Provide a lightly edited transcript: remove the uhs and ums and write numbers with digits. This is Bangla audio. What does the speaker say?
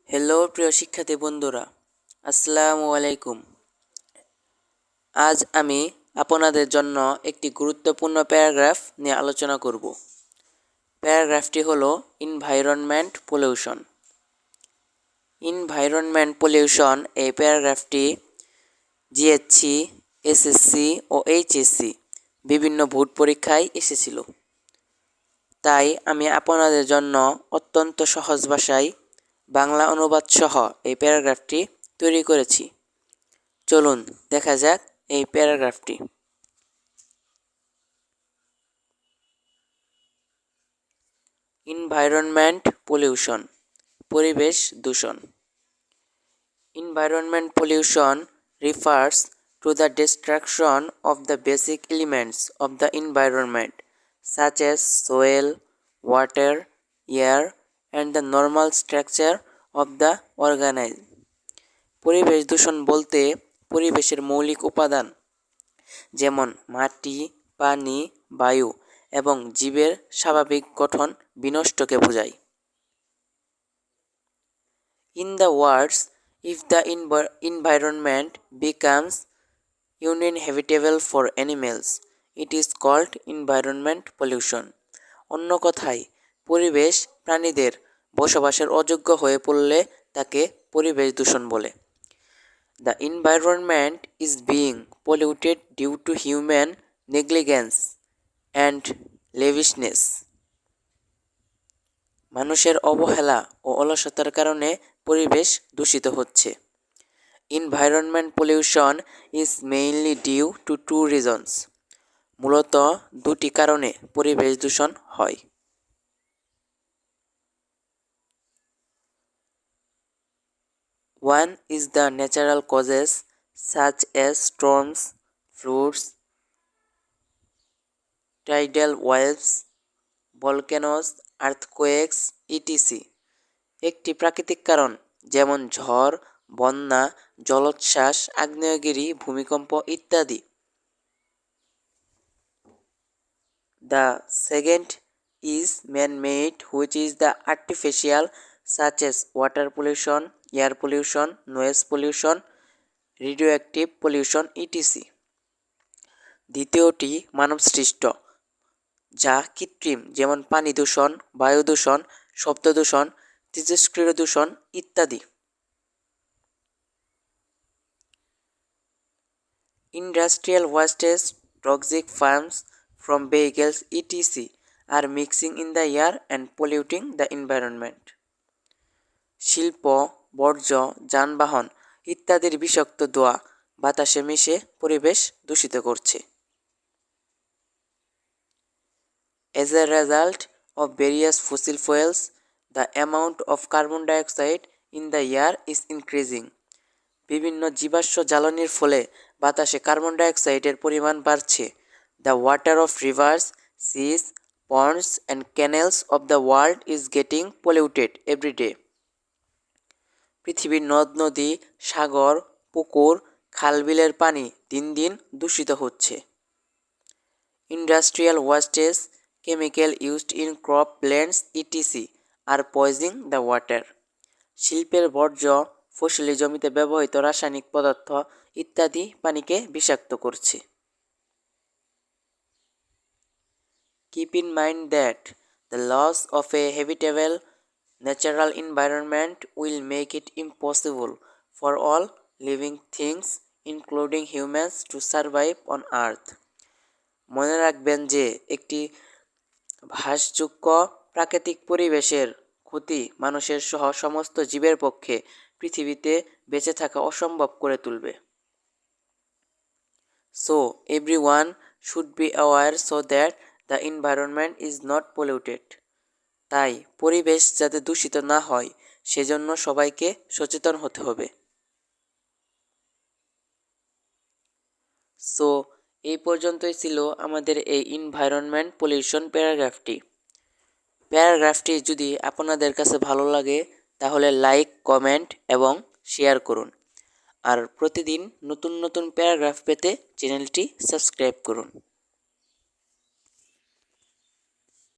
হ্যালো প্রিয় শিক্ষার্থী বন্ধুরা, আসসালামু আলাইকুম। আজ আমি আপনাদের জন্য একটি গুরুত্বপূর্ণ প্যারাগ্রাফ নিয়ে আলোচনা করব। প্যারাগ্রাফটি হলো এনভায়রনমেন্ট পলিউশন। এনভায়রনমেন্ট পলিউশন এই প্যারাগ্রাফটি জিএসসি, এসএসসি ও এইচএসসি বিভিন্ন বোর্ড পরীক্ষায় এসেছিল। তাই আমি আপনাদের জন্য অত্যন্ত সহজ ভাষায় বাংলা অনুবাদ সহ এই প্যারাগ্রাফটি তৈরি করেছি। চলুন দেখা যাক এই প্যারাগ্রাফটি। এনভায়রনমেন্ট পলিউশন, পরিবেশ দূষণ। Environment pollution refers to the destruction of the basic elements of the environment, such as soil, water, air, and the normal structure of the organism. পরিবেশ দূষণ বলতে পরিবেশের মৌলিক উপাদান যেমন মাটি, পানি, বায়ু এবং জীবের স্বাভাবিক গঠন বিনষ্টকে বোঝায়। In the words, if the environment becomes uninhabitable for animals, it is called environment pollution. অন্য কথায়, পরিবেশ প্রাণীদের বসবাসের অযোগ্য হয়ে পড়লে তাকে পরিবেশ দূষণ বলে। The environment is being polluted due to human negligence and lavishness. মানুষের অবহেলা ও অলসতার কারণে পরিবেশ দূষিত হচ্ছে। Environment pollution is mainly due to two reasons. মূলত দুটি কারণে পরিবেশ দূষণ হয়। One is the natural causes such as storms, floods, tidal waves, volcanoes, earthquakes, etc. একটি প্রাকৃতিক কারণ যেমন ঝড়, বন্যা, জলোচ্ছ্বাস, আগ্নেয়গিরি, ভূমিকম্প ইত্যাদি। The second is man-made, which is the artificial, such as water pollution, air pollution, noise pollution, radioactive pollution, etc. দ্বিতীয়টি মানবসৃষ্ট, যা কৃত্রিম, যেমন পানি দূষণ, বায়ু দূষণ, শব্দ দূষণ, তেজস্ক্রিয় দূষণ ইত্যাদি। Industrial wastes, toxic fumes from vehicles etc. are mixing in the air and polluting the environment. শিল্প, বর্জ্য, যানবাহন ইত্যাদির বিষাক্ত ধোঁয়া বাতাসে মিশে পরিবেশ দূষিত করছে। As a result of various fossil fuels, the amount of carbon dioxide in the air is increasing. বিভিন্ন জীবাশ্ম জ্বালানির ফলে বাতাসে কার্বন ডাইঅক্সাইডের পরিমাণ বাড়ছে। The water of rivers, seas, ponds and canals of the world is getting polluted every day. পৃথিবীর নদ নদী, সাগর, পুকুর, খাল-বিলের পানি দিন দিন দূষিত হচ্ছে। Industrial wastes, chemical used in crop blends etc. are poisoning the water. শিল্পের বর্জ্য, ফসলি জমিতে ব্যবহৃত রাসায়নিক পদার্থ ইত্যাদি পানিকে বিষাক্ত করছে। Keep in mind that the loss of a habitable natural environment will make it impossible for all living things, including humans, to survive on Earth. মনে রাখবেন যে একটি বাসযোগ্য প্রাকৃতিক পরিবেশের ক্ষতি মানুষের সহ সমস্ত জীবের পক্ষে পৃথিবীতে বেঁচে থাকা অসম্ভব করে তুলবে। So everyone should be aware so that the environment is not polluted. তাই পরিবেশ যাতে দূষিত না হয় সেজন্য সবাইকে সচেতন হতে হবে। সো এই পর্যন্তই ছিল আমাদের এই এনভায়রনমেন্ট পলিউশন প্যারাগ্রাফটি যদি আপনাদের কাছে ভালো লাগে তাহলে লাইক, কমেন্ট এবং শেয়ার করুন। আর প্রতিদিন নতুন নতুন প্যারাগ্রাফ পেতে চ্যানেলটি সাবস্ক্রাইব করুন।